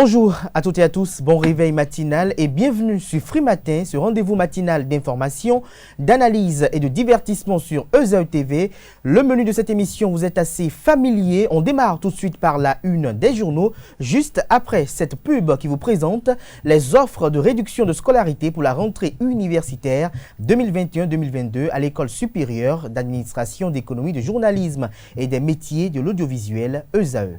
Bonjour à toutes et à tous, bon réveil matinal et bienvenue sur Free Matin, ce rendez-vous matinal d'information, d'analyse et de divertissement sur ESAE TV. Le menu de cette émission vous est assez familier. On démarre tout de suite par la une des journaux, juste après cette pub qui vous présente les offres de réduction de scolarité pour la rentrée universitaire 2021-2022 à l'École supérieure d'administration, d'économie, de journalisme et des métiers de l'audiovisuel ESAE.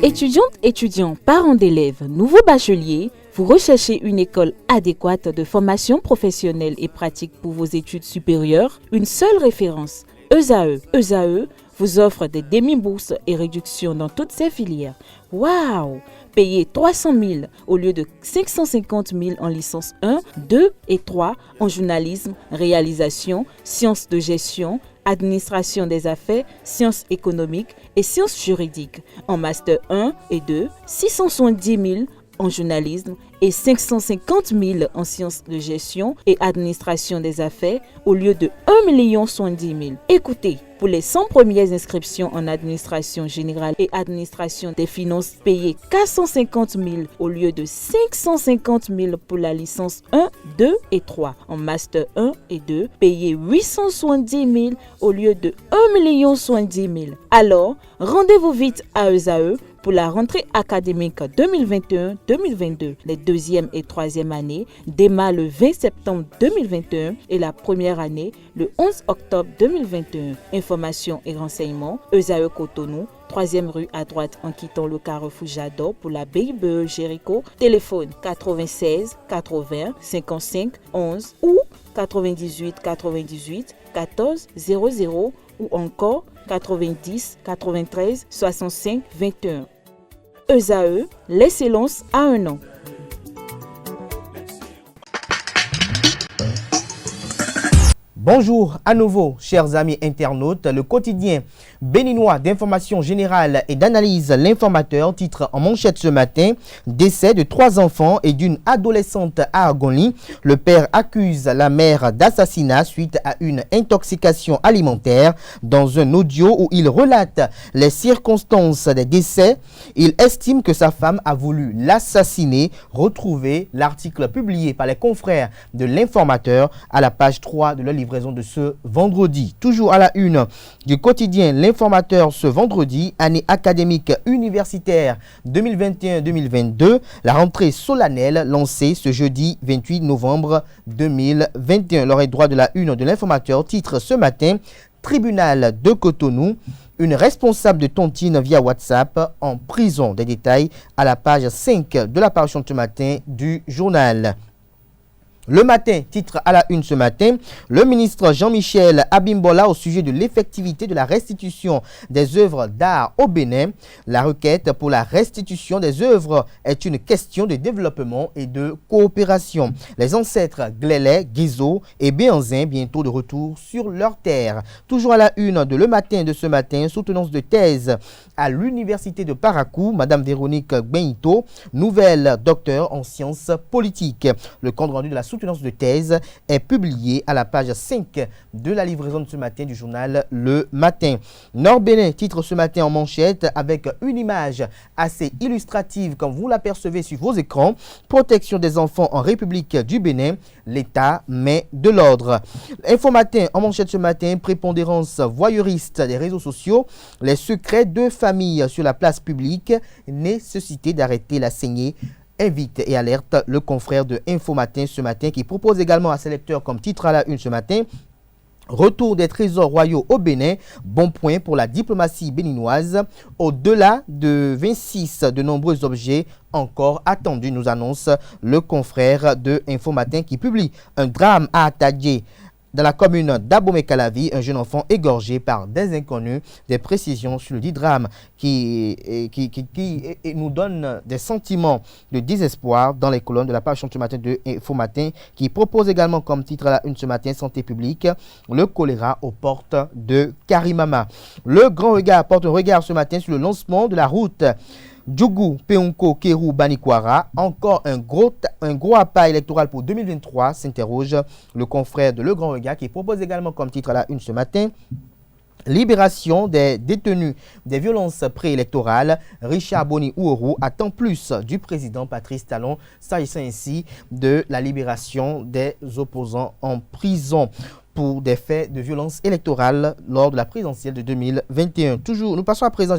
Étudiantes, étudiants, parents d'élèves, nouveaux bacheliers, vous recherchez une école adéquate de formation professionnelle et pratique pour vos études supérieures? Une seule référence, ESAE. ESAE vous offre des demi-bourses et réductions dans toutes ces filières. Waouh! Payez 300 000 au lieu de 550 000 en licence 1, 2 et 3 en journalisme, réalisation, sciences de gestion, administration des affaires, sciences économiques et sciences juridiques. En master 1 et 2, 670 000 en journalisme et 550 000 en sciences de gestion et administration des affaires au lieu de 1 070 000. Écoutez, pour les 100 premières inscriptions en administration générale et administration des finances, payez 450 000 au lieu de 550 000 pour la licence 1, 2 et 3. En master 1 et 2, payez 870 000 au lieu de 1 070 000. Alors, rendez-vous vite à ESAE pour la rentrée académique 2021-2022. Les deuxième et troisième années démarrent le 20 septembre 2021 et la première année le 11 octobre 2021. Informations et renseignements, ESAE Cotonou, 3e rue à droite en quittant le carrefour Jador pour la BIBE Jéricho. Téléphone 96 80 55 11 ou 98 98 14 00 ou encore 90 93 65 21. ESAE, l'excellence à un an. Bonjour à nouveau, chers amis internautes. Le quotidien béninois d'information générale et d'analyse L'Informateur titre en manchette ce matin: décès de 3 enfants et d'une adolescente à Argonly. Le père accuse la mère d'assassinat suite à une intoxication alimentaire. Dans un audio où il relate les circonstances des décès, il estime que sa femme a voulu l'assassiner. Retrouvez l'article publié par les confrères de L'Informateur à la page 3 de leur livraison de ce vendredi. Toujours à la une du quotidien L'Informateur ce vendredi, année académique universitaire 2021-2022, la rentrée solennelle lancée ce jeudi 28 novembre 2021. L'oreille droite de la une de L'Informateur titre ce matin: tribunal de Cotonou, une responsable de tontine via WhatsApp en prison. Des détails à la page 5 de la parution de ce matin du journal. Le matin, titre à la une ce matin, le ministre Jean-Michel Abimbola au sujet de l'effectivité de la restitution des œuvres d'art au Bénin. La requête pour la restitution des œuvres est une question de développement et de coopération. Les ancêtres Glélé, Guizo et Béanzin bientôt de retour sur leur terre. Toujours à la une de Le Matin de ce matin, soutenance de thèse à l'université de Parakou, Madame Véronique Gbenito, nouvelle docteure en sciences politiques. Le compte rendu de la soutenance de thèse est publié à la page 5 de la livraison de ce matin du journal Le Matin. Nord-Bénin titre ce matin en manchette avec une image assez illustrative comme vous l'apercevez sur vos écrans: protection des enfants en République du Bénin, l'État met de l'ordre. Info Matin en manchette ce matin: prépondérance voyeuriste des réseaux sociaux, les secrets de famille sur la place publique, nécessité d'arrêter la saignée. Invite et alerte le confrère de Info Matin ce matin, qui propose également à ses lecteurs comme titre à la une ce matin: retour des trésors royaux au Bénin, bon point pour la diplomatie béninoise. Au-delà de 26, de nombreux objets encore attendus, nous annonce le confrère de Info Matin, qui publie un drame à Atadjé dans la commune d'Abomey-Calavi, un jeune enfant égorgé par des inconnus. Des précisions sur le dit drame qui nous donne des sentiments de désespoir dans les colonnes de la page ce matin de Info Matin, qui propose également comme titre à la une ce matin: santé publique, le choléra aux portes de Karimama. Le grand regard porte un regard ce matin sur le lancement de la route Djougou, Peunko, Kérou, Banikwara. Encore un gros appât électoral pour 2023, s'interroge le confrère de Le Grand Regard, qui propose également comme titre à la une ce matin: Libération des détenus des violences préélectorales. Richard Boni Ouourou attend plus du président Patrice Talon, s'agissant ainsi de la libération des opposants en prison pour des faits de violence électorale lors de la présidentielle de 2021. Toujours, nous passons à présent,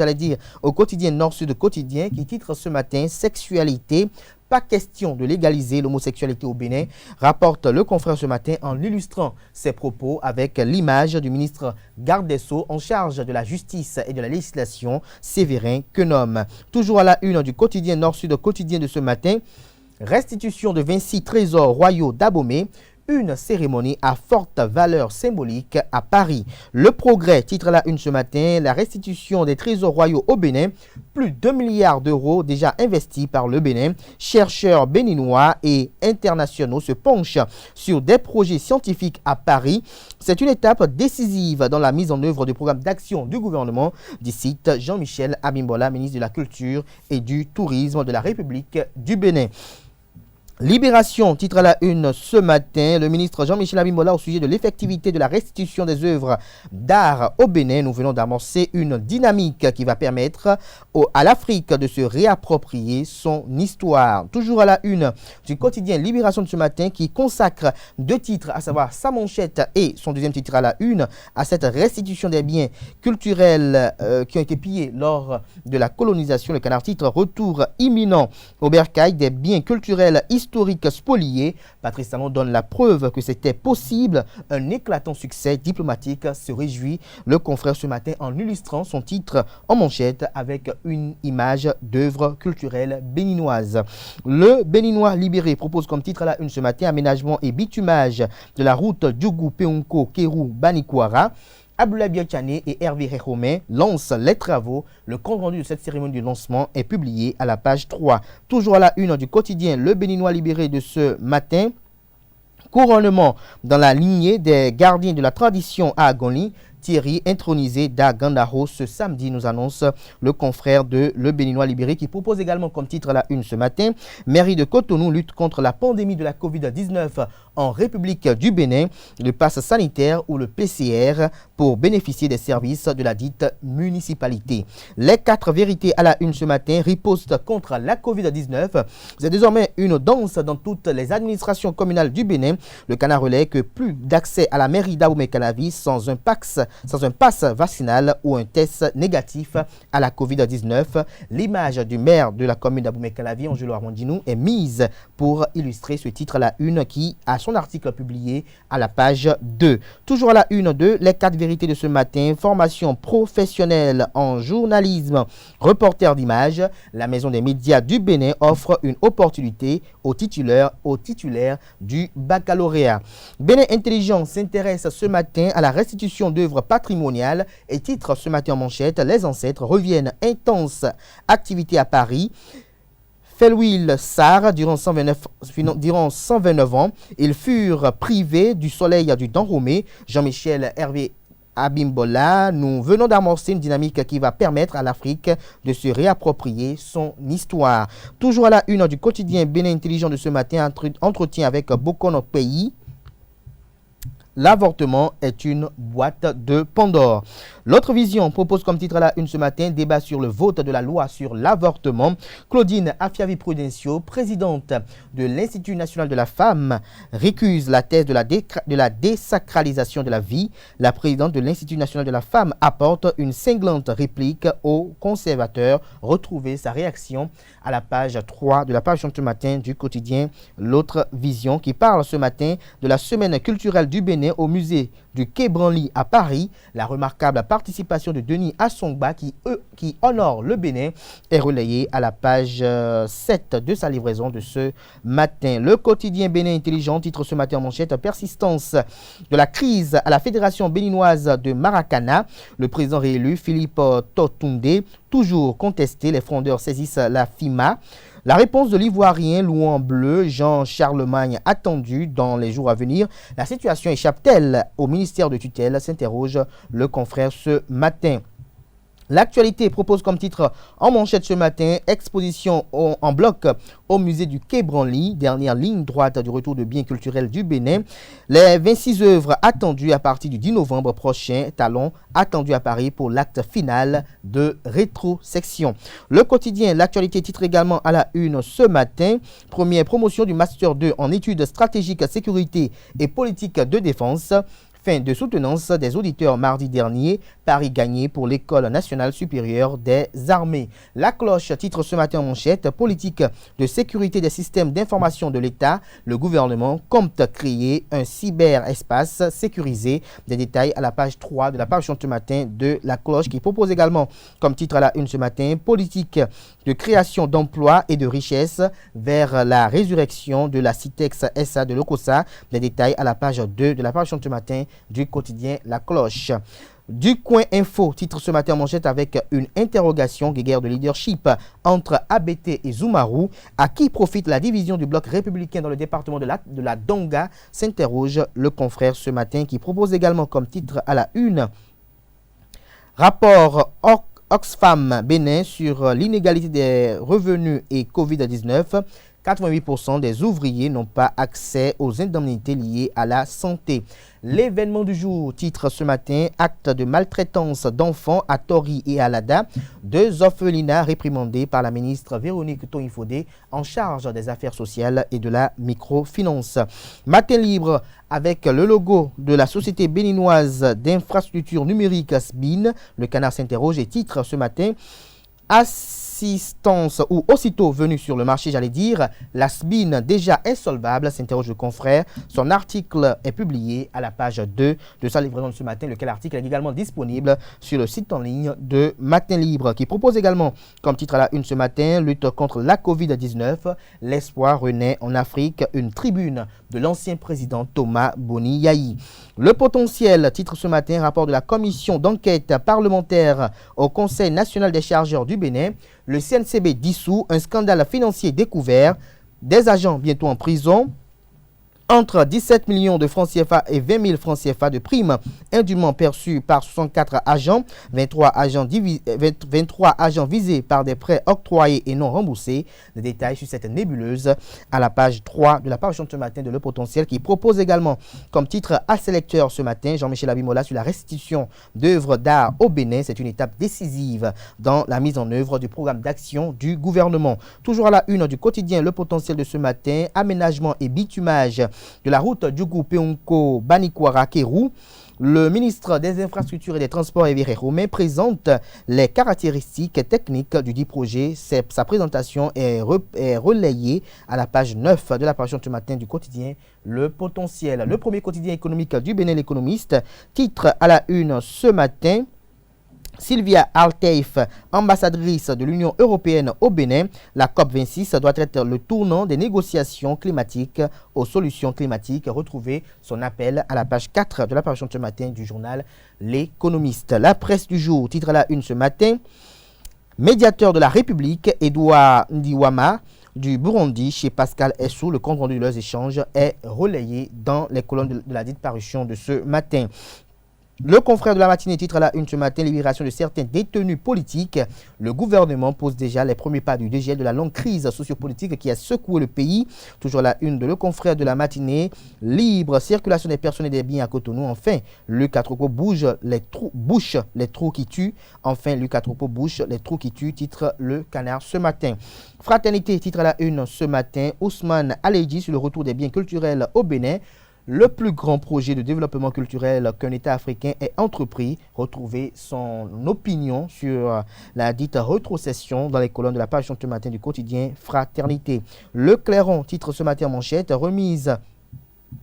au quotidien Nord-Sud Quotidien qui titre ce matin « Sexualité ». Pas question de légaliser l'homosexualité au Bénin, rapporte le confrère ce matin en illustrant ses propos avec l'image du ministre garde des Sceaux en charge de la justice et de la législation, Séverin Quenom. Toujours à la une du quotidien Nord-Sud Quotidien de ce matin, restitution de 26 trésors royaux d'Abomey. Une cérémonie à forte valeur symbolique à Paris. Le Progrès titre à la une ce matin, la restitution des trésors royaux au Bénin, plus de 2 milliards d'euros déjà investis par le Bénin. Chercheurs béninois et internationaux se penchent sur des projets scientifiques à Paris. C'est une étape décisive dans la mise en œuvre du programme d'action du gouvernement, dit Jean-Michel Abimbola, ministre de la Culture et du Tourisme de la République du Bénin. Libération, titre à la une ce matin, le ministre Jean-Michel Abimbola au sujet de l'effectivité de la restitution des œuvres d'art au Bénin. Nous venons d'amorcer une dynamique qui va permettre à l'Afrique de se réapproprier son histoire. Toujours à la une du quotidien Libération de ce matin qui consacre 2 titres, à savoir sa manchette et son deuxième titre à la une, à cette restitution des biens culturels qui ont été pillés lors de la colonisation. Le canard titre « Retour imminent au bercail des biens culturels historiques spoliés ». Patrice Talon donne la preuve que c'était possible. Un éclatant succès diplomatique, se réjouit le confrère ce matin en illustrant son titre en manchette avec une image d'œuvre culturelle béninoise. Le Béninois libéré propose comme titre à la une ce matin aménagement et bitumage de la route Djougou-Peunko-Kérou-Banikwara. Abdoulaye Biachane et Hervé Réhomen lancent les travaux. Le compte-rendu de cette cérémonie de lancement est publié à la page 3. Toujours à la une du quotidien Le Béninois libéré de ce matin. Couronnement dans la lignée des gardiens de la tradition à Agoni. Thierry intronisé d'Agandaro ce samedi, nous annonce le confrère de Le Béninois libéré qui propose également comme titre à la une ce matin. Mairie de Cotonou lutte contre la pandémie de la Covid-19 en République du Bénin. Le pass sanitaire ou le PCR pour bénéficier des services de la dite municipalité. Les 4 vérités à la une ce matin. Riposte contre la Covid-19. C'est désormais une danse dans toutes les administrations communales du Bénin. Le canard relaie que plus d'accès à la mairie d'Abomey-Calavi sans un pass vaccinal ou un test négatif à la Covid-19. L'image du maire de la commune d'Abomey-Calavi, Angelo Armandinou, est mise pour illustrer ce titre à la une qui a son article publié à la page 2. Toujours à la une de Les 4 vérités de ce matin, formation professionnelle en journalisme, reporter d'images. La maison des médias du Bénin offre une opportunité aux titulaires du baccalauréat. Bénin Intelligent s'intéresse ce matin à la restitution d'œuvres patrimoniales et titre ce matin en manchette, les ancêtres reviennent, intense activité à Paris. Felwil Sarr, durant 129 ans, ils furent privés du soleil du Danromé. Jean-Michel Hervé Abimbola, nous venons d'amorcer une dynamique qui va permettre à l'Afrique de se réapproprier son histoire. Toujours à la une du quotidien Bénin Intelligent de ce matin, entretien avec Bokono Pays. L'avortement est une boîte de Pandore. L'autre vision propose comme titre à la une ce matin, débat sur le vote de la loi sur l'avortement. Claudine Afiavi-Prudencio, présidente de l'Institut national de la femme, récuse la thèse de la désacralisation de la vie. La présidente de l'Institut national de la femme apporte une cinglante réplique aux conservateurs. Retrouvez sa réaction à la page 3 de la page ce matin du quotidien L'autre vision qui parle ce matin de la semaine culturelle du Bénin au musée du Quai Branly à Paris. La remarquable participation de Denis Assongba qui honore le Bénin est relayée à la page 7 de sa livraison de ce matin. Le quotidien Bénin Intelligent titre ce matin en manchette persistance de la crise à la Fédération béninoise de Maracana. Le président réélu Philippe Totunde, toujours contesté, les frondeurs saisissent la FIMA. La réponse de l'Ivoirien Louan Bleu, Jean Charlemagne, attendue dans les jours à venir. La situation échappe-t-elle au ministère de tutelle, s'interroge le confrère ce matin. L'actualité propose comme titre en manchette ce matin, exposition en bloc au musée du Quai Branly, dernière ligne droite du retour de biens culturels du Bénin. Les 26 œuvres attendues à partir du 10 novembre prochain, talon attendu à Paris pour l'acte final de rétrosection. Le quotidien, l'actualité titre également à la une ce matin, première promotion du Master 2 en études stratégiques, sécurité et politique de défense. Fin de soutenance des auditeurs mardi dernier, Paris gagné pour l'École nationale supérieure des armées. La cloche titre ce matin en manchette, politique de sécurité des systèmes d'information de l'État. Le gouvernement compte créer un cyberespace sécurisé. Des détails à la page 3 de la page ce matin de la cloche qui propose également comme titre à la une ce matin, politique de création d'emplois et de richesses vers la résurrection de la Citex SA de l'OCOSA. Des détails à la page 2 de la page ce matin du quotidien La Cloche. Du Coin Info, titre ce matin en manchette avec une interrogation, guerre de leadership entre ABT et Zoumarou. À qui profite la division du bloc républicain dans le département de la Donga, s'interroge le confrère ce matin qui propose également comme titre à la une rapport Oxfam Bénin sur l'inégalité des revenus et Covid-19. 88% des ouvriers n'ont pas accès aux indemnités liées à la santé. L'événement du jour titre ce matin, acte de maltraitance d'enfants à Tori et à Lada. 2 orphelinats réprimandés par la ministre Véronique Toinfodé en charge des affaires sociales et de la microfinance. Matin libre avec le logo de la Société béninoise d'infrastructures numériques SBIN. Le Canard s'interroge et titre ce matin, assistance ou aussitôt venu sur le marché, j'allais dire, la SBIN déjà insolvable, s'interroge le confrère. Son article est publié à la page 2 de sa livraison de ce matin, lequel article est également disponible sur le site en ligne de Matin Libre, qui propose également comme titre à la une ce matin, lutte contre la Covid-19, l'espoir renaît en Afrique, une tribune de l'ancien président Thomas Boni Yahi. Le potentiel, titre ce matin, rapport de la commission d'enquête parlementaire au Conseil national des chargeurs du Bénin. Le CNCB dissous, un scandale financier découvert, des agents bientôt en prison. Entre 17 millions de francs CFA et 20 000 francs CFA de primes indûment perçues par 64 agents, 23 agents visés par des prêts octroyés et non remboursés. Des détails sur cette nébuleuse à la page 3 de la page ce matin de Le Potentiel qui propose également comme titre à ses lecteurs ce matin, Jean-Michel Abimola sur la restitution d'œuvres d'art au Bénin. C'est une étape décisive dans la mise en œuvre du programme d'action du gouvernement. Toujours à la une du quotidien Le Potentiel de ce matin, aménagement et bitumage de la route Djougou-Peonko-Banikwara-Kérou. Le ministre des Infrastructures et des Transports, Évéré Romain, présente les caractéristiques techniques du dit projet. Sa présentation est relayée à la page 9 de la page ce matin du quotidien Le Potentiel. Le premier quotidien économique du Bénin, L'Économiste, titre à la une ce matin, Sylvia Alteif, ambassadrice de l'Union européenne au Bénin, la COP26 doit être le tournant des négociations climatiques aux solutions climatiques. Retrouvez son appel à la page 4 de la page ce matin du journal L'Économiste. La presse du jour, titre à la une ce matin, médiateur de la République, Edouard Ndiwama, du Burundi, chez Pascal Essou. Le compte rendu de leurs échanges est relayé dans les colonnes de la dite parution de ce matin. Le confrère de la matinée titre à la une ce matin, libération de certains détenus politiques. Le gouvernement pose déjà les premiers pas du dégel de la longue crise sociopolitique qui a secoué le pays. Toujours à la une de le confrère de la matinée, libre circulation des personnes et des biens à Cotonou. Enfin, Luc Atropo bouche les trous qui tuent. Enfin, Luc Atropo bouche les trous qui tuent, titre le Canard ce matin. Fraternité, titre à la une ce matin, Ousmane Aleidji sur le retour des biens culturels au Bénin. Le plus grand projet de développement culturel qu'un État africain ait entrepris. Retrouvez son opinion sur la dite rétrocession dans les colonnes de la page ce matin du quotidien Fraternité. Le Clairon titre ce matin en manchette, remise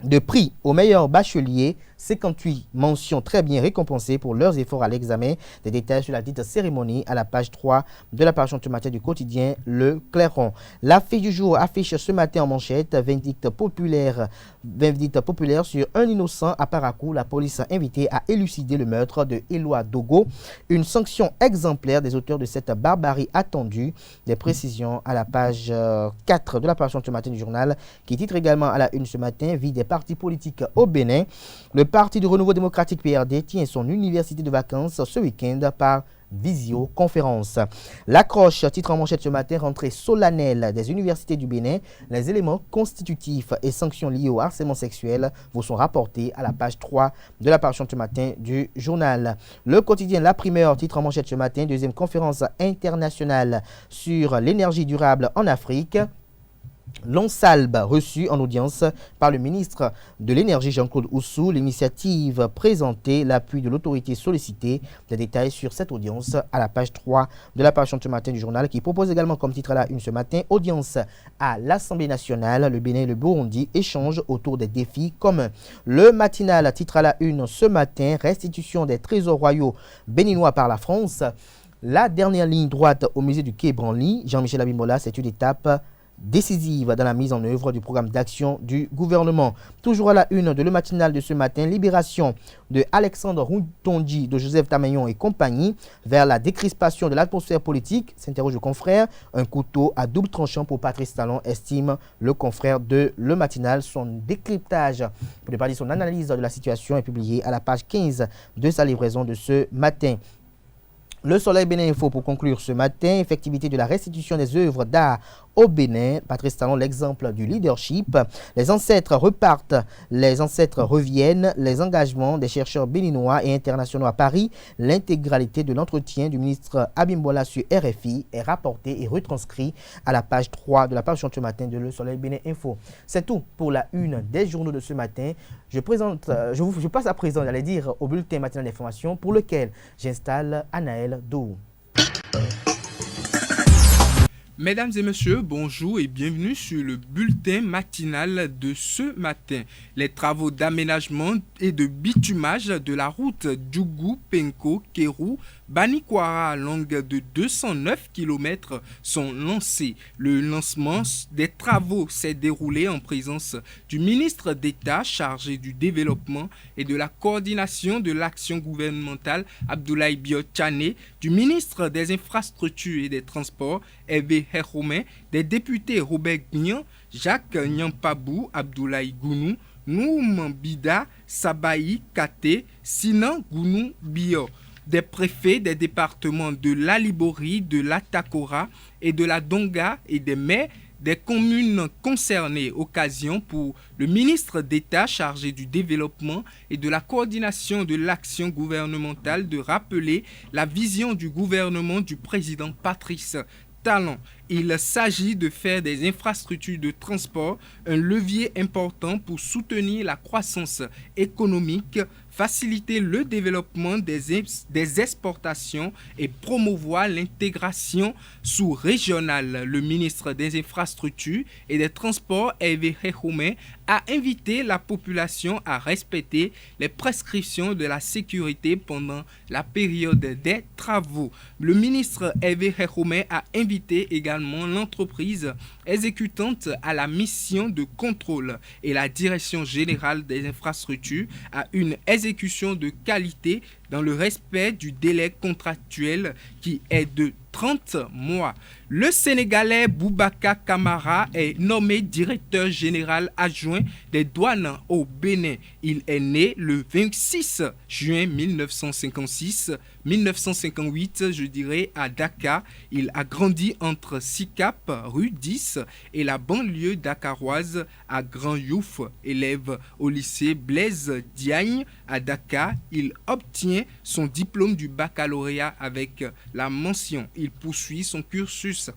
de prix aux meilleurs bacheliers, 58 mentions très bien récompensées pour leurs efforts à l'examen. Des détails sur la dite cérémonie à la page 3 de la page ce matin du quotidien Le Clairon. L'affiche du jour affiche ce matin en manchette, vindicte populaire sur un innocent à Parakou. La police a invité à élucider le meurtre de Éloi Dogo. Une sanction exemplaire des auteurs de cette barbarie attendue. Des précisions à la page 4 de la page ce matin du journal qui titre également à la une ce matin, vie des partis politiques au Bénin. Le Parti du Renouveau démocratique PRD tient son université de vacances ce week-end par visioconférence. L'accroche, titre en manchette ce matin, rentrée solennelle des universités du Bénin. Les éléments constitutifs et sanctions liés au harcèlement sexuel vous sont rapportés à la page 3 de la parution ce matin du journal. Le quotidien La Primeur, titre en manchette ce matin, deuxième conférence internationale sur l'énergie durable en Afrique. L'Onsalbe reçu en audience par le ministre de l'Énergie Jean-Claude Oussou. L'initiative présentée, l'appui de l'autorité sollicitée. Des détails sur cette audience à la page 3 de la parution ce matin du journal qui propose également comme titre à la une ce matin, audience à l'Assemblée nationale. Le Bénin et le Burundi échangent autour des défis communs. Le matinal, titre à la une ce matin, restitution des trésors royaux béninois par la France. La dernière ligne droite au musée du Quai Branly. Jean-Michel Abimbola, c'est une étape décisive dans la mise en œuvre du programme d'action du gouvernement. Toujours à la une de le matinal de ce matin, libération de Alexandre Routondi, de Joseph Tamayon et compagnie vers la décrispation de l'atmosphère politique, s'interroge le confrère. Un couteau à double tranchant pour Patrice Talon, estime le confrère de le matinal. Son décryptage, pour ne pas dire son analyse de la situation, est publié à la page 15 de sa livraison de ce matin. Le Soleil Bénin Info pour conclure ce matin, effectivité de la restitution des œuvres d'art au Bénin. Patrice Talon, l'exemple du leadership. Les ancêtres repartent, les ancêtres reviennent. Les engagements des chercheurs béninois et internationaux à Paris. L'intégralité de l'entretien du ministre Abimbola sur RFI est rapporté et retranscrit à la page 3 de la page ce matin de Le Soleil Bénin Info. C'est tout pour la une des journaux de ce matin. Je passe à présent, j'allais dire, au bulletin matinal d'information pour lequel j'installe Anaël Dou. Mesdames et messieurs, bonjour et bienvenue sur le bulletin matinal de ce matin. Les travaux d'aménagement et de bitumage de la route Djougou-Penko-Kérou Banikwara, longue de 209 km, sont lancés. Le lancement des travaux s'est déroulé en présence du ministre d'État chargé du développement et de la coordination de l'action gouvernementale Abdoulaye Biotchane, du ministre des Infrastructures et des Transports Hervé Heromé, des députés Robert Gnian, Jacques Nyampabou, Abdoulaye Gounou, Noum Bida, Sabaï Kate, Sinan Gounou Bio, des préfets des départements de l'Alibori, de l'Atakora et de la Donga et des maires des communes concernées. Occasion pour le ministre d'État chargé du développement et de la coordination de l'action gouvernementale de rappeler la vision du gouvernement du président Patrice Talon. Il s'agit de faire des infrastructures de transport un levier important pour soutenir la croissance économique, faciliter le développement des exportations et promouvoir l'intégration sous-régionale. Le ministre des Infrastructures et des Transports, Hervé Heromé, a invité la population à respecter les prescriptions de la sécurité pendant la période des travaux. Le ministre Hervé Heromé a invité également l'entreprise exécutante à la mission de contrôle et la direction générale des infrastructures à une exécution de qualité dans le respect du délai contractuel qui est de 30 mois. Le Sénégalais Boubacar Camara est nommé directeur général adjoint des douanes au Bénin. Il est né le 26 juin 1958, je dirais, à Dakar. Il a grandi entre Sicap, rue 10, et la banlieue dakaroise à Grand Youf. Élève au lycée Blaise Diagne à Dakar, il obtient son diplôme du baccalauréat avec la mention. Il poursuit son cursus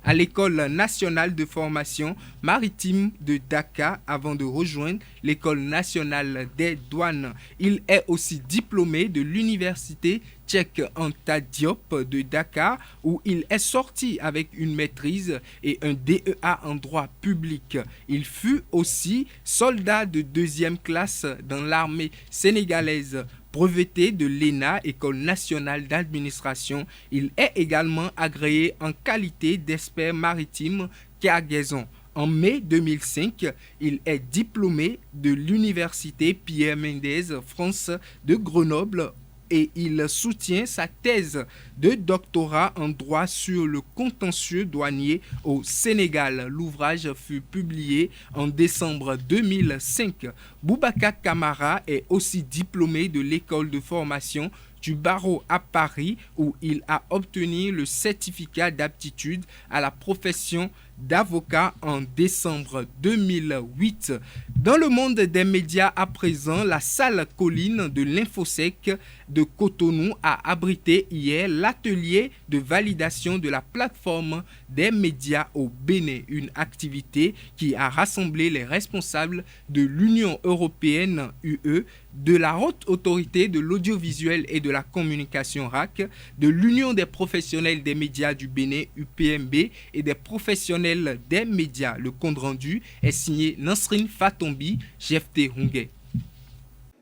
à l'École nationale de formation maritime de Dakar avant de rejoindre l'École nationale des douanes. Il est aussi diplômé de l'université Cheikh Anta Diop de Dakar où il est sorti avec une maîtrise et un DEA en droit public. Il fut aussi soldat de deuxième classe dans l'armée sénégalaise. Breveté de l'ENA, École nationale d'administration, il est également agréé en qualité d'expert maritime cargaison. En mai 2005, il est diplômé de l'université Pierre Mendès France de Grenoble et il soutient sa thèse de doctorat en droit sur le contentieux douanier au Sénégal. L'ouvrage fut publié en décembre 2005. Boubacar Camara est aussi diplômé de l'école de formation du barreau à Paris où il a obtenu le certificat d'aptitude à la profession d'avocat en décembre 2008. Dans le monde des médias à présent, la salle Colline de l'Infosec de Cotonou a abrité hier l'atelier de validation de la plateforme des médias au Bénin, une activité qui a rassemblé les responsables de l'Union européenne UE, de la Haute Autorité de l'audiovisuel et de la communication RAC, de l'Union des professionnels des médias du Bénin UPMB et des professionnels des médias. Le compte rendu est signé Nasrin Fatombi, GFT Hungé.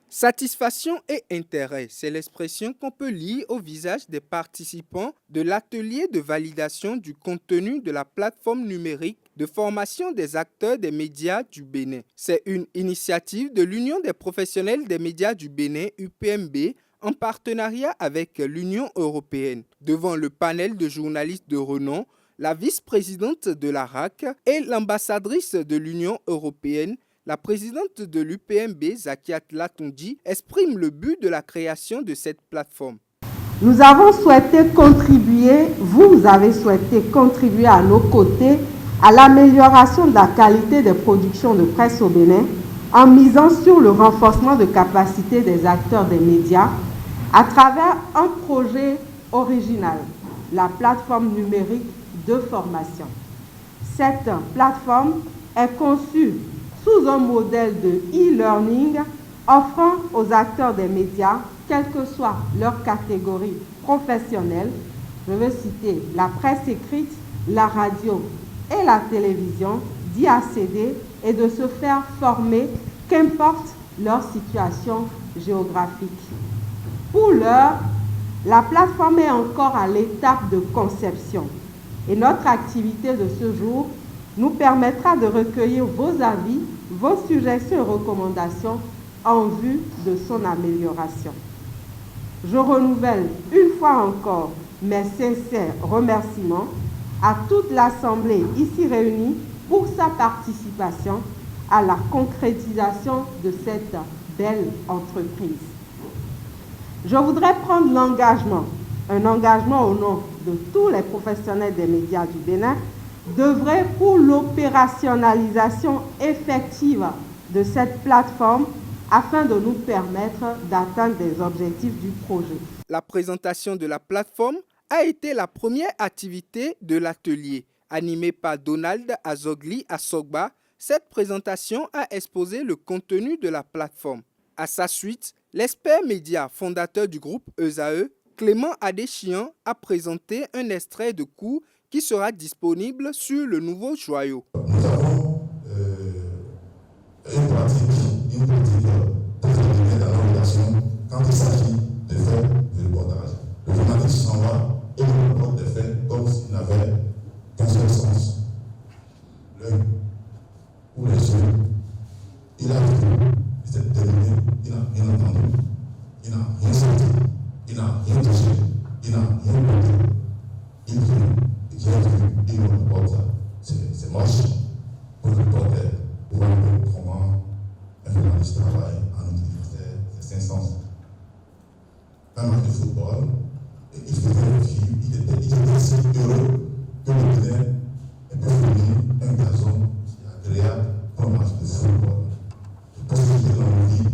Satisfaction et intérêt, c'est l'expression qu'on peut lire au visage des participants de l'atelier de validation du contenu de la plateforme numérique de formation des acteurs des médias du Bénin. C'est une initiative de l'Union des professionnels des médias du Bénin, UPMB, en partenariat avec l'Union européenne. Devant le panel de journalistes de renom, la vice-présidente de la RAC et l'ambassadrice de l'Union européenne, la présidente de l'UPMB, Zakiat Latondi, exprime le but de la création de cette plateforme. Nous avons souhaité contribuer, vous avez souhaité contribuer à nos côtés à l'amélioration de la qualité des productions de presse au Bénin en misant sur le renforcement de capacité des acteurs des médias à travers un projet original, la plateforme numérique de formation. Cette plateforme est conçue sous un modèle de e-learning offrant aux acteurs des médias, quelle que soit leur catégorie professionnelle, je veux citer la presse écrite, la radio et la télévision, d'y accéder et de se faire former, qu'importe leur situation géographique. Pour l'heure, la plateforme est encore à l'étape de conception et notre activité de ce jour nous permettra de recueillir vos avis, vos suggestions et recommandations en vue de son amélioration. Je renouvelle une fois encore mes sincères remerciements à toute l'Assemblée ici réunie pour sa participation à la concrétisation de cette belle entreprise. Je voudrais prendre l'engagement, un engagement au nom de tous les professionnels des médias du Bénin, d'œuvrer pour l'opérationnalisation effective de cette plateforme afin de nous permettre d'atteindre des objectifs du projet. La présentation de la plateforme a été la première activité de l'atelier. Animée par Donald Azogli Asogba, cette présentation a exposé le contenu de la plateforme. À sa suite, l'expert média fondateur du groupe ESAE, Clément Adéchian, a présenté un extrait de cours qui sera disponible sur le nouveau joyau. Nous avons une pratique très régulière dans la relation quand il s'agit de faire du reportage. Le journaliste s'en va et il reporte des faits comme s'il n'avait qu'un seul sens. L'œil ou les yeux. Il a vu, il s'est terminé, il n'a rien entendu, il n'a rien senti, il n'a rien touché, il n'a rien porté. Il vient. Qui a vu, il nous reporte ça. C'est moche pour le reporter, pour voir comment un journaliste travaille en utilisant ses sens. Un match de football, il faisait le film, il était si heureux que le Bénin ait pu fournir un gazon agréable pour un match de football. Je pense que j'ai envie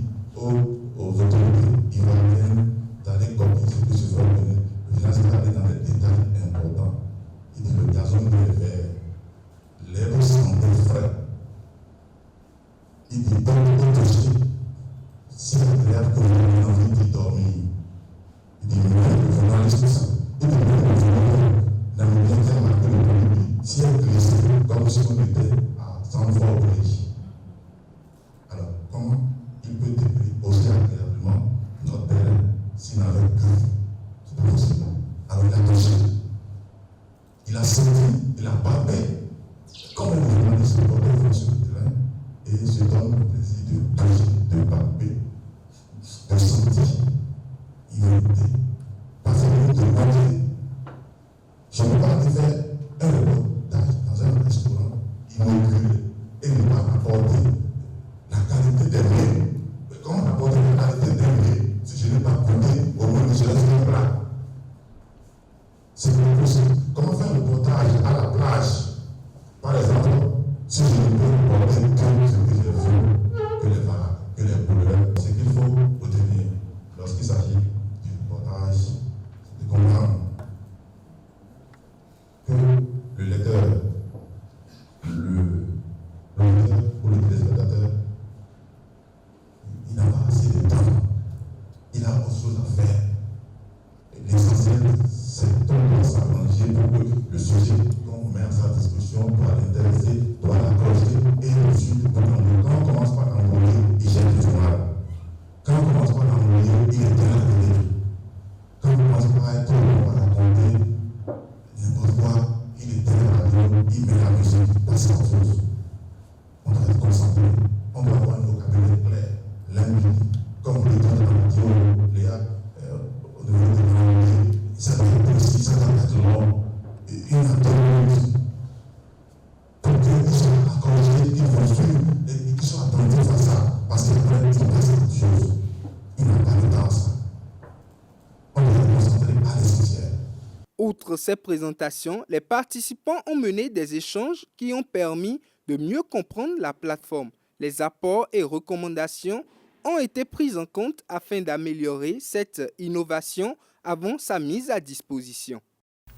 aux autorités ivoiriennes d'aller copier ce que se fait au Bénin. Le Bénin s'est allé dans les détails importants. Il dit le gazon est vert, l'herbe semble frais. Il dit donc touché, si agréable que vous avez envie d'y dormir. Il dit mais le journaliste, il dit mais le journaliste n'a bien fait remarquer le premier, si elle glisse comme si on était à 100 fois au pays. Alors comment il peut décrire aussi agréablement notre terrain s'il n'avait plus? C'est pas possible. Alors il a touché. Il a senti, il a palpé, comme un journaliste reporter sur le terrain, et il se donne le plaisir de toucher, de palper, de sentir. Il écouter. Parce que vous demandez, je ne peux pas aller faire un reportage dans un restaurant inauguré et ne pas apporter la qualité des mets. Mais comment apporter la qualité des mets si je n'ai pas goûté au moins ne serait-ce qu'un plat? C'est pas possible. Comment faire un reportage à la plage, par exemple, si je ne peux reporter que ce que j'ai vu, que les vagues, que les couleurs, ce qu'il faut retenir lorsqu'il s'agit du reportage, c'est de comprendre que le lecteur, l'auditeur ou le téléspectateur, il n'a pas assez de temps, il a autre chose à faire. L'essentiel, c'est de s'arranger pour que le sujet qu'on met à sa discussion doit l'intéresser, doit l'accrocher et ensuite, quand on commence par l'envoyer, il jette du journal. Quand on commence par l'envoyer, il éteint la télé. Quand on commence par être on va raconter n'importe quoi, il éteint la radio, il met la musique, passe à autre chose. On doit être concentré, on doit avoir un vocabulaire clair, limpide, comme vous le dites dans la vidéo, Léa, au niveau de l'anglais, ça doit être précis, ça doit être long, une attente pour qu'ils soient accrochés, qu'ils vont suivre et qu'ils soient attentifs à ça, parce qu'après, ils passent à autre chose. Ils n'ont pas le temps à ça. On doit être concentré à l'essentiel. Outre ces présentations, les participants ont mené des échanges qui ont permis de mieux comprendre la plateforme. Les apports et recommandations ont été pris en compte afin d'améliorer cette innovation avant sa mise à disposition.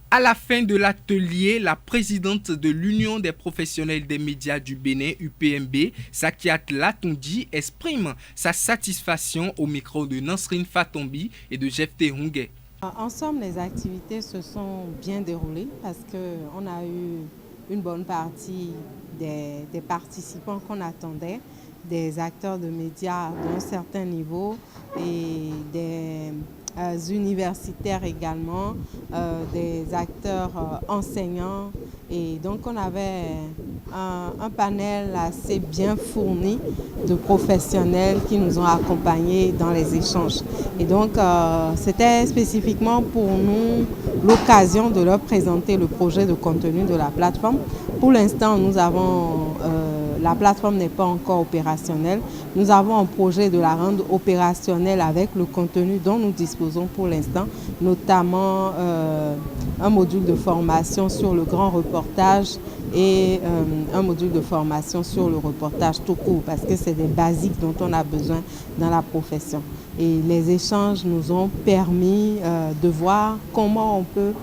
À la fin de l'atelier, la présidente de l'Union des professionnels des médias du Bénin, UPMB, Sakiat Latondi, exprime sa satisfaction au micro de Nansrine Fatombi et de Jefté Hungé. En somme, les activités se sont bien déroulées parce qu'on a eu une bonne partie des participants qu'on attendait, des acteurs de médias d'un certain niveau et des universitaires également, des acteurs enseignants. Et donc on avait un panel assez bien fourni de professionnels qui nous ont accompagnés dans les échanges. Et donc c'était spécifiquement pour nous l'occasion de leur présenter le projet de contenu de la plateforme. Pour l'instant, nous avons la plateforme n'est pas encore opérationnelle. Nous avons un projet de la rendre opérationnelle avec le contenu dont nous disposons pour l'instant, notamment un module de formation sur le grand reportage et un module de formation sur le reportage tout court, parce que c'est des basiques dont on a besoin dans la profession. Et les échanges nous ont permis de voir comment on peut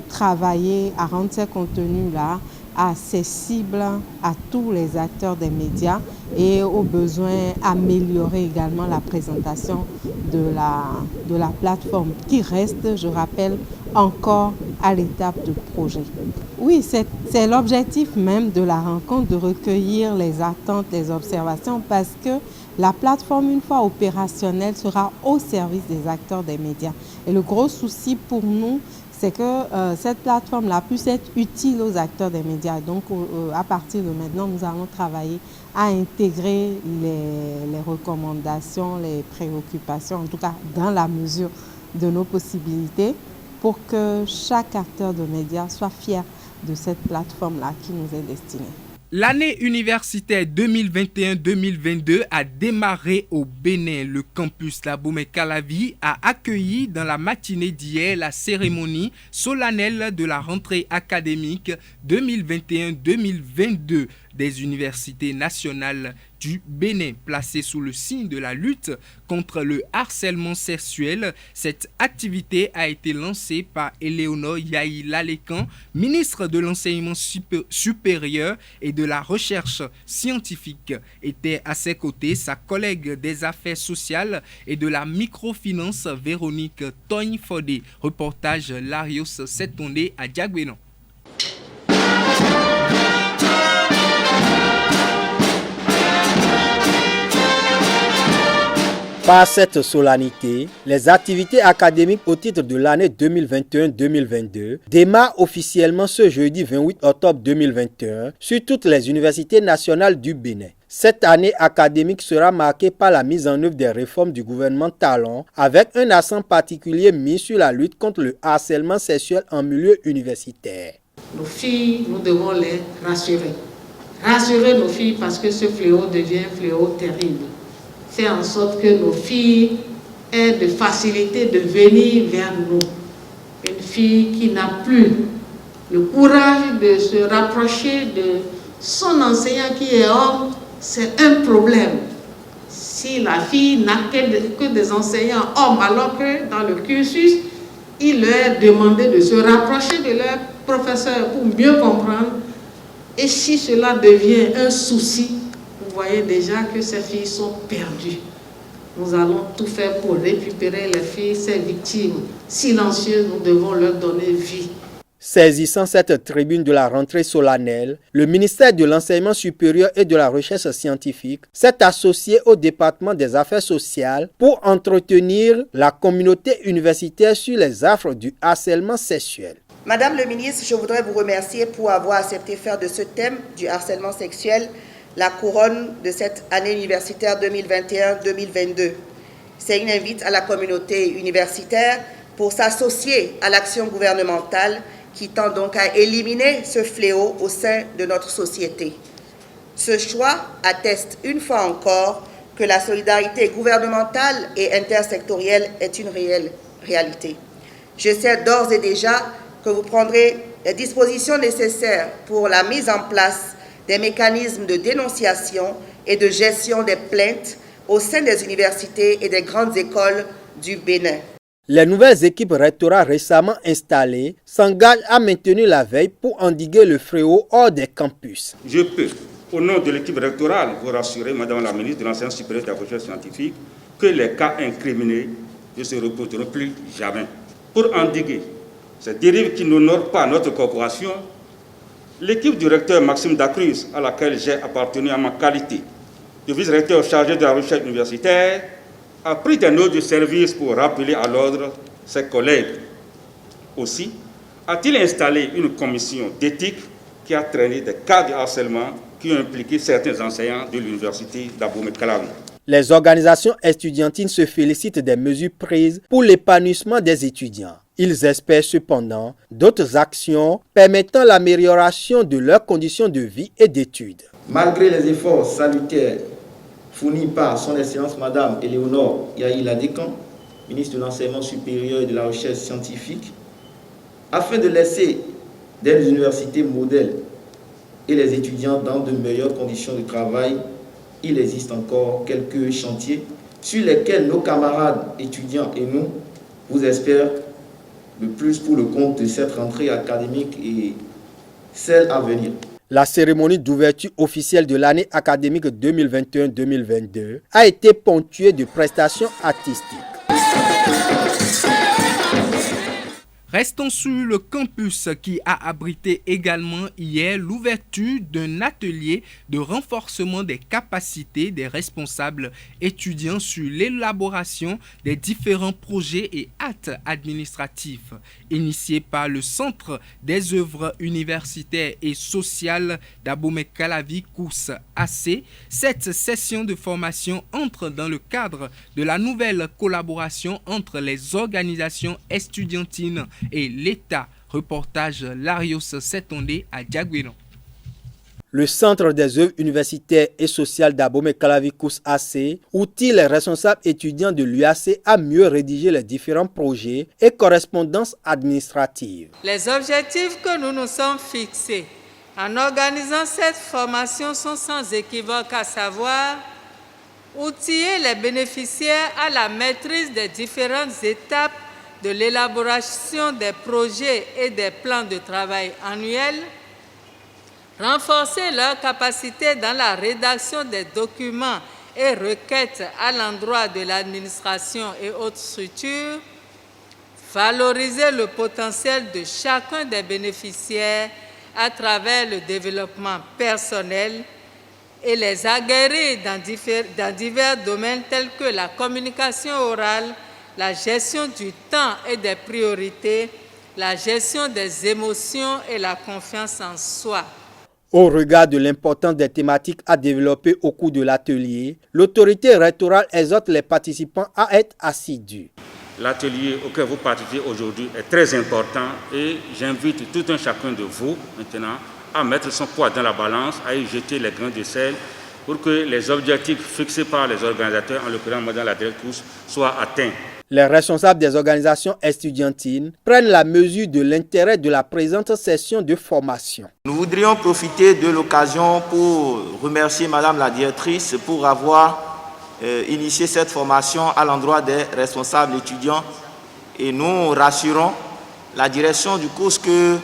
travailler à rendre ces contenus-là accessible à tous les acteurs des médias et au besoin améliorer également la présentation de la plateforme qui reste, je rappelle, encore à l'étape de projet. Oui, c'est l'objectif même de la rencontre, de recueillir les attentes, les observations, parce que la plateforme, une fois opérationnelle, sera au service des acteurs des médias. Et le gros souci pour nous, c'est que cette plateforme-là puisse être utile aux acteurs des médias. Donc, à partir de maintenant, nous allons travailler à intégrer les recommandations, les préoccupations, en tout cas dans la mesure de nos possibilités, pour que chaque acteur de médias soit fier de cette plateforme-là qui nous est destinée. L'année universitaire 2021-2022 a démarré au Bénin. Le campus Labomey-Calavi a accueilli dans la matinée d'hier la cérémonie solennelle de la rentrée académique 2021-2022 des universités nationales du Bénin. Placée sous le signe de la lutte contre le harcèlement sexuel, cette activité a été lancée par Éléonore Yahi Lalékan, ministre de l'Enseignement supérieur et de la Recherche scientifique. Était à ses côtés sa collègue des Affaires sociales et de la microfinance Véronique Togne-Fodé. Reportage Larios Setondé à Diaguénan. Par cette solennité, les activités académiques au titre de l'année 2021-2022 démarrent officiellement ce jeudi 28 octobre 2021 sur toutes les universités nationales du Bénin. Cette année académique sera marquée par la mise en œuvre des réformes du gouvernement Talon avec un accent particulier mis sur la lutte contre le harcèlement sexuel en milieu universitaire. Nos filles, nous devons les rassurer. Rassurer nos filles parce que ce fléau devient un fléau terrible. Faire en sorte que nos filles aient de facilité de venir vers nous. Une fille qui n'a plus le courage de se rapprocher de son enseignant qui est homme, c'est un problème. Si la fille n'a que des enseignants hommes, alors que dans le cursus, il leur est demandé de se rapprocher de leur professeur pour mieux comprendre. Et si cela devient un souci, vous voyez déjà que ces filles sont perdues. Nous allons tout faire pour récupérer les filles, ces victimes silencieuses, nous devons leur donner vie. Saisissant cette tribune de la rentrée solennelle, le ministère de l'Enseignement supérieur et de la Recherche scientifique s'est associé au département des affaires sociales pour entretenir la communauté universitaire sur les affres du harcèlement sexuel. Madame le ministre, je voudrais vous remercier pour avoir accepté faire de ce thème du harcèlement sexuel la couronne de cette année universitaire 2021-2022. C'est une invite à la communauté universitaire pour s'associer à l'action gouvernementale qui tend donc à éliminer ce fléau au sein de notre société. Ce choix atteste une fois encore que la solidarité gouvernementale et intersectorielle est une réelle réalité. Je sais d'ores et déjà que vous prendrez les dispositions nécessaires pour la mise en place des mécanismes de dénonciation et de gestion des plaintes au sein des universités et des grandes écoles du Bénin. Les nouvelles équipes rectorales récemment installées s'engagent à maintenir la veille pour endiguer le fléau hors des campus. Je peux, au nom de l'équipe rectorale, vous rassurer, Madame la ministre de l'Enseignement supérieur et de la Recherche scientifique, que les cas incriminés ne se reproduiront plus jamais. Pour endiguer ces dérives qui n'honorent pas notre corporation, l'équipe du recteur Maxime Dacruz, à laquelle j'ai appartenu en ma qualité de vice-recteur chargé de la recherche universitaire, a pris des notes de service pour rappeler à l'ordre ses collègues. Aussi, a-t-il installé une commission d'éthique qui a traîné des cas de harcèlement qui ont impliqué certains enseignants de l'université d'Abomey-Calavi. Les organisations estudiantines se félicitent des mesures prises pour l'épanouissement des étudiants. Ils espèrent cependant d'autres actions permettant l'amélioration de leurs conditions de vie et d'études. Malgré les efforts salutaires fournis par son Excellence Madame Éléonore Yahi Ladécan, ministre de l'Enseignement supérieur et de la Recherche scientifique, afin de laisser des universités modèles et les étudiants dans de meilleures conditions de travail, il existe encore quelques chantiers sur lesquels nos camarades étudiants et nous vous espèrent le plus pour le compte de cette rentrée académique et celle à venir. La cérémonie d'ouverture officielle de l'année académique 2021-2022 a été ponctuée de prestations artistiques. Restons sur le campus qui a abrité également hier l'ouverture d'un atelier de renforcement des capacités des responsables étudiants sur l'élaboration des différents projets et actes administratifs. Initié par le Centre des œuvres universitaires et sociales d'Abomey-Calavi Kous AC, cette session de formation entre dans le cadre de la nouvelle collaboration entre les organisations estudiantines et l'État. Reportage Larios Setondé à Diaguiron. Le Centre des œuvres universitaires et sociales d'Abomey-Calavi Kous AC outille les responsables étudiants de l'UAC à mieux rédiger les différents projets et correspondances administratives. Les objectifs que nous nous sommes fixés en organisant cette formation sont sans équivoque, à savoir outiller les bénéficiaires à la maîtrise des différentes étapes de l'élaboration des projets et des plans de travail annuels, renforcer leur capacité dans la rédaction des documents et requêtes à l'endroit de l'administration et autres structures, valoriser le potentiel de chacun des bénéficiaires à travers le développement personnel, et les aguerris dans divers domaines tels que la communication orale, la gestion du temps et des priorités, la gestion des émotions et la confiance en soi. Au regard de l'importance des thématiques à développer au cours de l'atelier, l'autorité rectorale exhorte les participants à être assidus. L'atelier auquel vous participez aujourd'hui est très important et j'invite tout un chacun de vous maintenant à mettre son poids dans la balance, à y jeter les grains de sel pour que les objectifs fixés par les organisateurs, en l'occurrence Madame la directrice, soient atteints. Les responsables des organisations estudiantines prennent la mesure de l'intérêt de la présente session de formation. Nous voudrions profiter de l'occasion pour remercier Madame la directrice pour avoir initié cette formation à l'endroit des responsables étudiants et nous rassurons la direction du cours que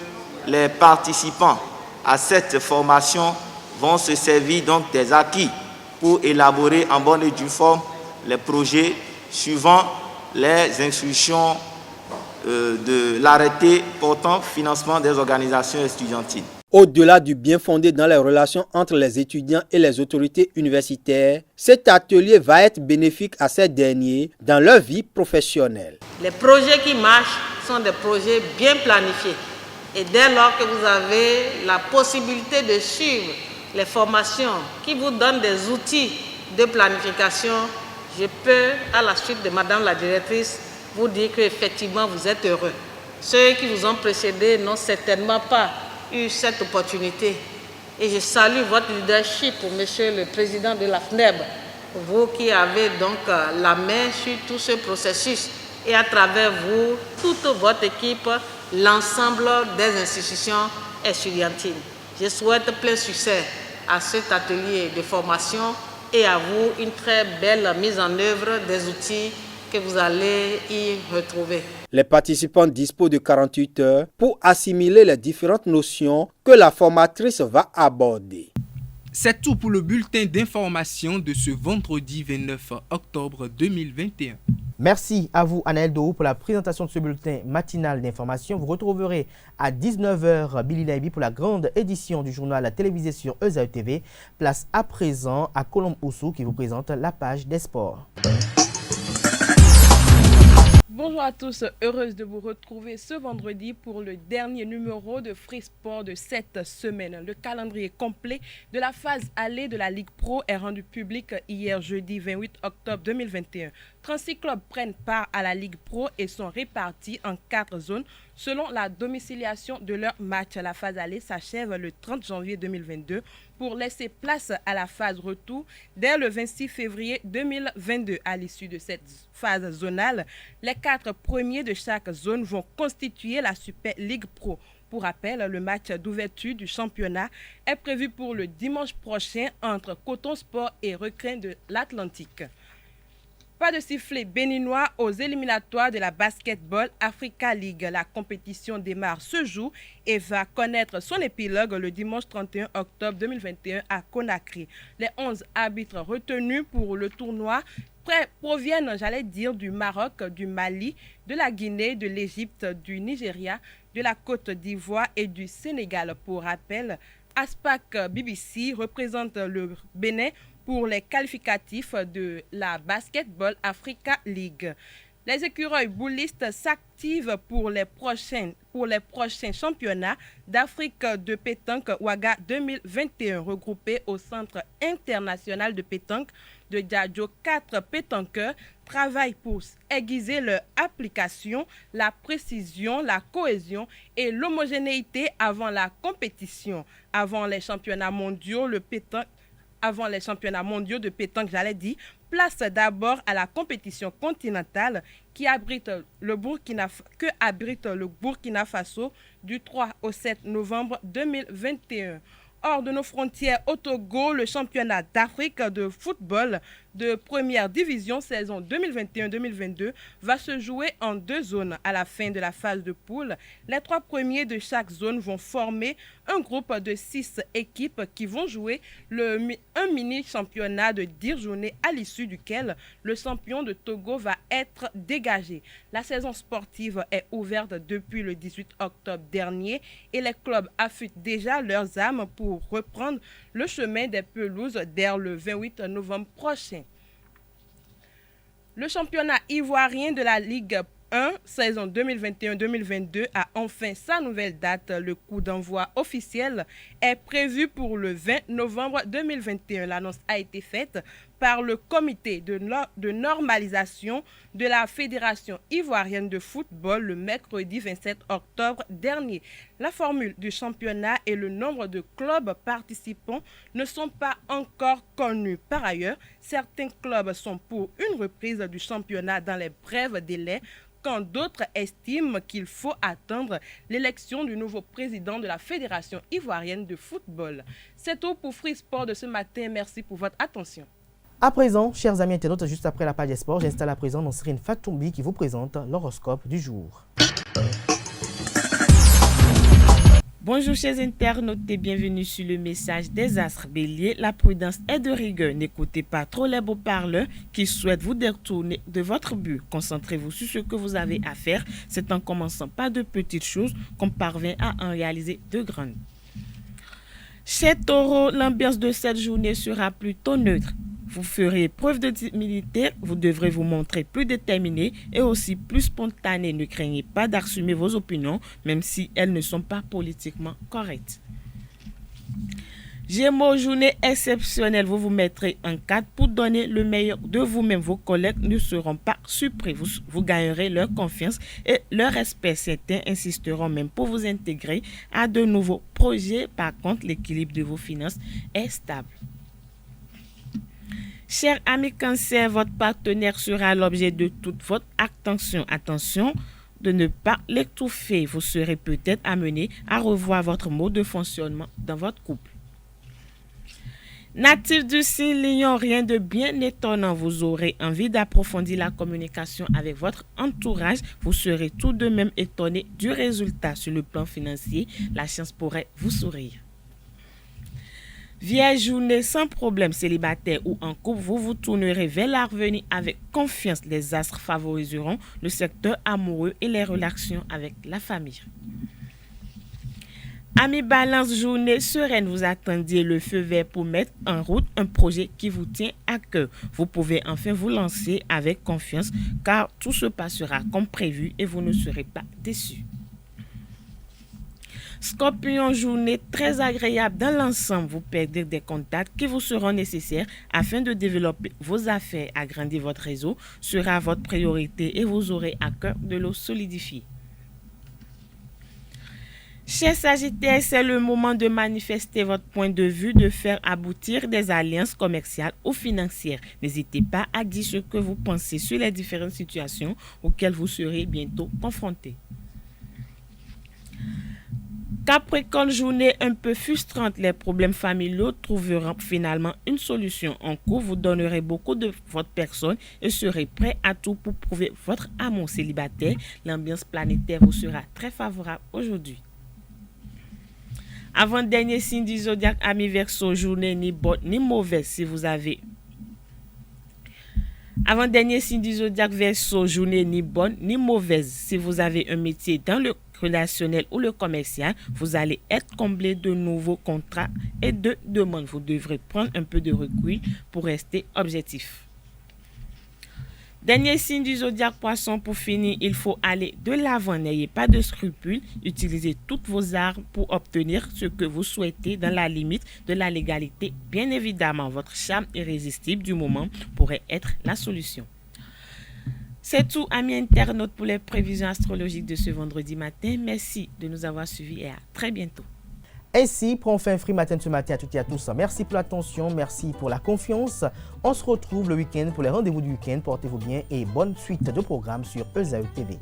les participants à cette formation vont se servir donc des acquis pour élaborer en bonne et due forme les projets suivant les instructions de l'arrêté portant financement des organisations estudiantines. Au-delà du bien fondé dans les relations entre les étudiants et les autorités universitaires, cet atelier va être bénéfique à ces derniers dans leur vie professionnelle. Les projets qui marchent sont des projets bien planifiés. Et dès lors que vous avez la possibilité de suivre les formations qui vous donnent des outils de planification, je peux, à la suite de Madame la directrice, vous dire qu'effectivement vous êtes heureux. Ceux qui vous ont précédés n'ont certainement pas eu cette opportunité. Et je salue votre leadership, Monsieur le Président de la FNEB, vous qui avez donc la main sur tout ce processus et à travers vous, toute votre équipe, l'ensemble des institutions estudiantines. Je souhaite plein succès à cet atelier de formation et à vous une très belle mise en œuvre des outils que vous allez y retrouver. Les participants disposent de 48 heures pour assimiler les différentes notions que la formatrice va aborder. C'est tout pour le bulletin d'information de ce vendredi 29 octobre 2021. Merci à vous, Anaël Dohou, pour la présentation de ce bulletin matinal d'information. Vous retrouverez à 19h Billy Naibi pour la grande édition du journal télévisé sur ESAE TV. Place à présent à Colombe Oussou qui vous présente la page des sports. Bonjour à tous, heureuse de vous retrouver ce vendredi pour le dernier numéro de Free Sport de cette semaine. Le calendrier complet de la phase allée de la Ligue Pro est rendu public hier jeudi 28 octobre 2021. 36 clubs prennent part à la Ligue Pro et sont répartis en 4 zones selon la domiciliation de leur match. La phase allée s'achève le 30 janvier 2022 pour laisser place à la phase retour dès le 26 février 2022. À l'issue de cette phase zonale, les 4 premiers de chaque zone vont constituer la Super Ligue Pro. Pour rappel, le match d'ouverture du championnat est prévu pour le dimanche prochain entre Coton Sport et Requins de l'Atlantique. Pas de sifflet béninois aux éliminatoires de la Basketball Africa League. La compétition démarre ce jour et va connaître son épilogue le dimanche 31 octobre 2021 à Conakry. Les 11 arbitres retenus pour le tournoi proviennent, du Maroc, du Mali, de la Guinée, de l'Égypte, du Nigeria, de la Côte d'Ivoire et du Sénégal. Pour rappel, Aspac BBC représente le Bénin pour les qualificatifs de la Basketball Africa League. Les écureuils boulistes s'activent pour les prochains championnats d'Afrique de pétanque Ouaga 2021, regroupés au Centre international de pétanque de Djadjo. 4 pétanqueurs travaillent pour aiguiser leur application, la précision, la cohésion et l'homogénéité avant la compétition. Avant les championnats mondiaux de pétanque, place d'abord à la compétition continentale que abrite le Burkina Faso du 3 au 7 novembre 2021. Hors de nos frontières, au Togo, le championnat d'Afrique de football de première division saison 2021-2022 va se jouer en 2 zones. À la fin de la phase de poule, les 3 premiers de chaque zone vont former un groupe de 6 équipes qui vont jouer un mini-championnat de 10 journées à l'issue duquel le champion de Togo va être dégagé. La saison sportive est ouverte depuis le 18 octobre dernier et les clubs affûtent déjà leurs âmes pour reprendre le chemin des pelouses dès le 28 novembre prochain. Le championnat ivoirien de la Ligue 1, saison 2021-2022 a enfin sa nouvelle date. Le coup d'envoi officiel est prévu pour le 20 novembre 2021. L'annonce a été faite par le comité de normalisation de la Fédération ivoirienne de football le mercredi 27 octobre dernier. La formule du championnat et le nombre de clubs participants ne sont pas encore connus. Par ailleurs, certains clubs sont pour une reprise du championnat dans les brefs délais, quand d'autres estiment qu'il faut attendre l'élection du nouveau président de la Fédération ivoirienne de football. C'est tout pour Free Sport de ce matin. Merci pour votre attention. À présent, chers amis internautes, juste après la page des sports, j'installe à présent Nosrine Fatoumbi qui vous présente l'horoscope du jour. Bonjour chers internautes et bienvenue sur le message des astres. Bélier, la prudence est de rigueur. N'écoutez pas trop les beaux parleurs qui souhaitent vous détourner de votre but. Concentrez-vous sur ce que vous avez à faire. C'est en commençant par de petites choses qu'on parvient à en réaliser de grandes. Chez Taureau, l'ambiance de cette journée sera plutôt neutre. Vous ferez preuve de timidité, vous devrez vous montrer plus déterminé et aussi plus spontané. Ne craignez pas d'assumer vos opinions, même si elles ne sont pas politiquement correctes. Gémeaux, journée exceptionnelle, vous vous mettrez en cadre pour donner le meilleur de vous-même. Vos collègues ne seront pas surpris, vous gagnerez leur confiance et leur respect. Certains insisteront même pour vous intégrer à de nouveaux projets. Par contre, l'équilibre de vos finances est stable. Chers amis Cancer, votre partenaire sera l'objet de toute votre attention. Attention de ne pas l'étouffer. Vous serez peut-être amené à revoir votre mode de fonctionnement dans votre couple. Natif du signe Lion, rien de bien étonnant. Vous aurez envie d'approfondir la communication avec votre entourage. Vous serez tout de même étonné du résultat. Sur le plan financier, la chance pourrait vous sourire. Vierge, journée sans problème, célibataire ou en couple, vous vous tournerez vers l'avenir avec confiance. Les astres favoriseront le secteur amoureux et les relations avec la famille. Amis Balance, journée sereine, vous attendiez le feu vert pour mettre en route un projet qui vous tient à cœur. Vous pouvez enfin vous lancer avec confiance car tout se passera comme prévu et vous ne serez pas déçus. Scorpion, journée très agréable dans l'ensemble. Vous perdez des contacts qui vous seront nécessaires afin de développer vos affaires. Agrandir votre réseau sera votre priorité et vous aurez à cœur de le solidifier. Chers Sagittaires, c'est le moment de manifester votre point de vue, de faire aboutir des alliances commerciales ou financières. N'hésitez pas à dire ce que vous pensez sur les différentes situations auxquelles vous serez bientôt confrontés. Capricorne, journée un peu frustrante, les problèmes familiaux trouveront finalement une solution. En cours, vous donnerez beaucoup de votre personne et serez prêt à tout pour prouver votre amour. Célibataire, l'ambiance planétaire vous sera très favorable aujourd'hui. Avant-dernier signe du zodiaque, amis Verseau, journée ni bonne ni mauvaise si vous avez... Avant-dernier signe du zodiaque Verseau, journée ni bonne ni mauvaise si vous avez un métier dans le relationnel ou le commercial, vous allez être comblé de nouveaux contrats et de demandes. Vous devrez prendre un peu de recul pour rester objectif. Dernier signe du zodiaque Poisson, pour finir, il faut aller de l'avant. N'ayez pas de scrupules. Utilisez toutes vos armes pour obtenir ce que vous souhaitez dans la limite de la légalité. Bien évidemment, votre charme irrésistible du moment pourrait être la solution. C'est tout, amis internautes, pour les prévisions astrologiques de ce vendredi matin. Merci de nous avoir suivis et à très bientôt. Ainsi prend fin Free Matin ce matin à toutes et à tous. Merci pour l'attention, merci pour la confiance. On se retrouve le week-end pour les rendez-vous du week-end. Portez-vous bien et bonne suite de programmes sur ESAE TV.